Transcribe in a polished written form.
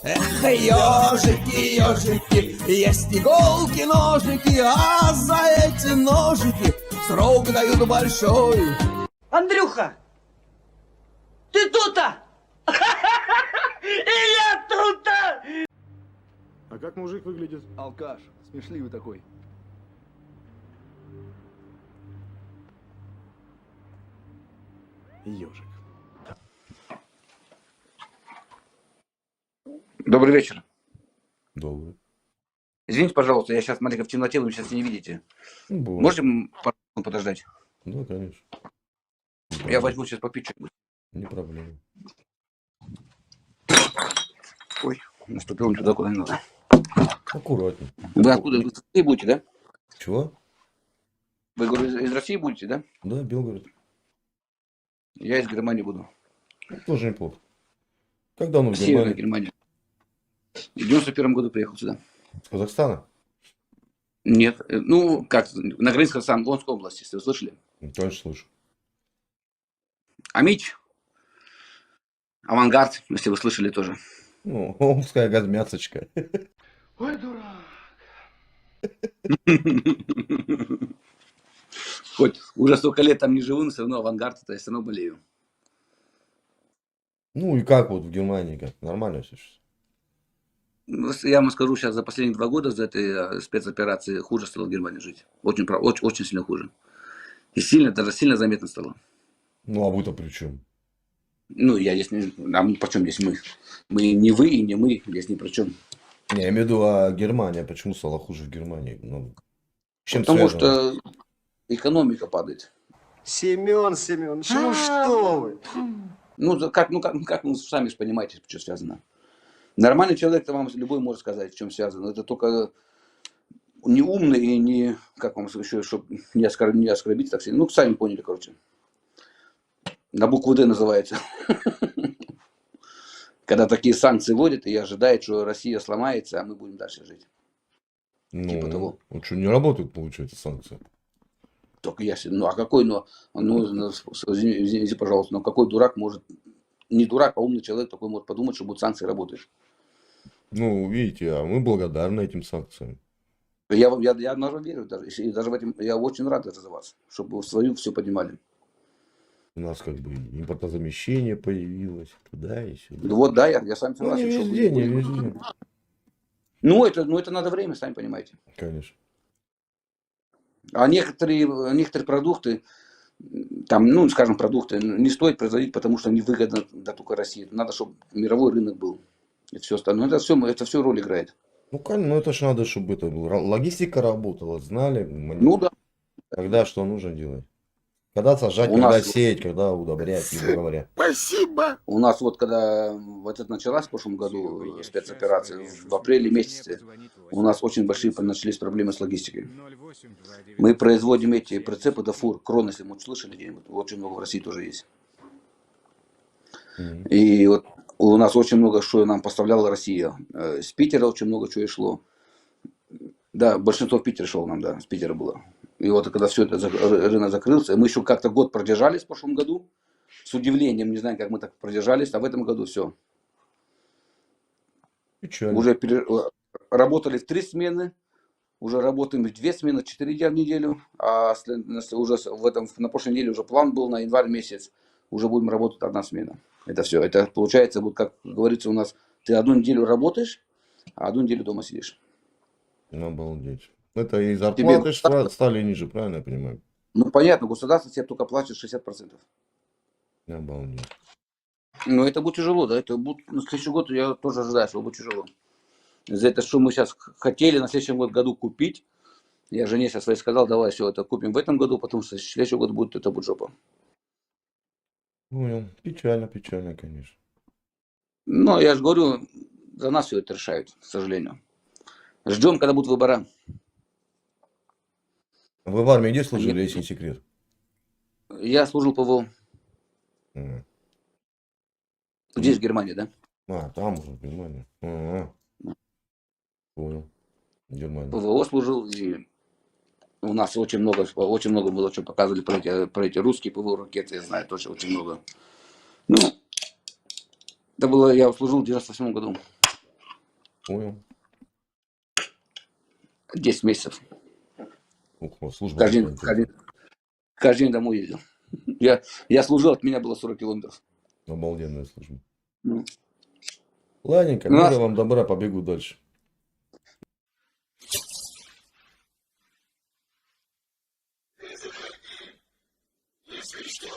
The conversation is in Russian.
Эх, ежики, ежики, есть иголки, ножики, а за эти ножики срок дают большой. Андрюха, ты тут-то? И я тут-то! А как мужик выглядит? Алкаш, смешливый такой. Ежик. Добрый вечер. Добрый. Извините, пожалуйста, я сейчас маленько в темноте, вы сейчас не видите. Ну, бывает. Можете подождать? Да, конечно. Я возьму сейчас попить что-нибудь. Не проблема. Ой, наступил не туда, куда не надо. Аккуратней. Вы откуда? Вы из России будете, да? Чего? Вы, говорю, из России будете, да? Да, Белгород. Я из Германии буду. Ну, тоже неплохо. Как давно в Северная Германии? Германия. В 91 году приехал сюда. С Казахстана? Нет, ну, как, на границе Самарской области, если вы слышали. Конечно, слышу. Амич. Авангард, если вы слышали тоже. Ну, омская газмясочка. Ой, дурак. Хоть уже столько лет там не живу, но все равно авангард, это я все равно болею. Ну и как вот в Германии? Как? Нормально все? Я вам скажу, сейчас за последние 2 года, за этой спецоперации, хуже стало в Германии жить. Очень, очень сильно хуже. И сильно, даже сильно заметно стало. Ну, а вы-то при чем? Ну, я здесь не... А при чем здесь мы? Мы не вы и не мы, здесь ни при чем. Не, я имею в виду, а Германия, почему стало хуже в Германии? Ну, с чем Потому связано? что экономика падает. Семен Семенович, ну что вы? Ну, как вы сами же понимаете, что связано. Нормальный человек, то вам любой может сказать, в чем связано. Это только не умный и не, как вам еще, чтобы не оскорбить, так сказать. Ну, сами поняли, короче. На букву «Д» называется. Когда такие санкции вводят и ожидают, что Россия сломается, а мы будем дальше жить. Ну, типа того. вот что, не работают, получается, санкции? Только я... Ну, а какой, извините, пожалуйста, но какой дурак может... Не дурак, а умный человек такой может подумать, что будут санкции работать. Ну, видите, а мы благодарны этим санкциям. Я даже верю, и даже в этом я очень рад даже за вас, чтобы вы свою все понимали. У нас как бы импортозамещение появилось, туда и сюда. Ну вот, да, я сам Ну, не согласен. везде, не везде. Ну, это надо время, сами понимаете. Конечно. А некоторые продукты, там, ну, скажем, продукты не стоит производить, потому что они выгодны для только России. Надо, чтобы мировой рынок был. И все остальное. Это все роль играет. Ну, конечно, ну это ж надо, чтобы это было. Логистика работала, знали, Ну да. когда что нужно делать. Когда сажать, У когда нас- сеять, когда удобрять, грубо говоря. У нас вот когда вот это началась в прошлом году спецоперация, в апреле месяце, у нас очень большие начались проблемы с логистикой. Мы производим эти прицепы до фур, крон, если мы слышали где-нибудь, очень много в России тоже есть. Мгм. И вот у нас очень много что нам поставляла Россия. С Питера очень много чего и шло. Да, большинство в Питере шло нам, да, с Питера было. И вот когда все это рынок закрылся, мы еще как-то год продержались в прошлом году. С удивлением, не знаю, как мы так продержались, а в этом году все. Печально. Уже работали в 3 смены, уже работаем в 2 смены, 4 дня в неделю. А уже на прошлой неделе уже план был на январь месяц. Уже будем работать 1 смена. Это все. Это получается, вот как говорится у нас, ты 1 неделю работаешь, а 1 неделю дома сидишь. Обалдеть. Это и зарплаты стали ниже, правильно я понимаю? Ну, понятно, государство тебе только платит 60%. Обалдеть. Но это будет тяжело, да, это будет, на следующий год я тоже ожидаю, что будет тяжело. За это, что мы сейчас хотели на следующем году купить, я жене сейчас своей сказал, давай все это купим в этом году, потому что следующий год будет, это будет жопа. Понял. Печально, печально, конечно. Но я же говорю, за нас все это решают, к сожалению. Ждем, когда будут выборы. Вы в армии где служили, если не секрет? Я служил ПВО. Ага. Здесь, в Германии, да? А, там уже, в Германии. Ага. Понял. Германия. ПВО служил, и у нас очень много было, что показывали про эти русские ПВО ракеты, я знаю, тоже очень много. Ну, это было, я служил в 98 году. Понял. 10 месяцев. Ух, у вас служба Каждый такая день, интересная. каждый день домой ездил. Я служил, от меня было 40 километров. Обалденная служба. Ну, Ладненько, у нас мира вам добра, побегу дальше. Если что,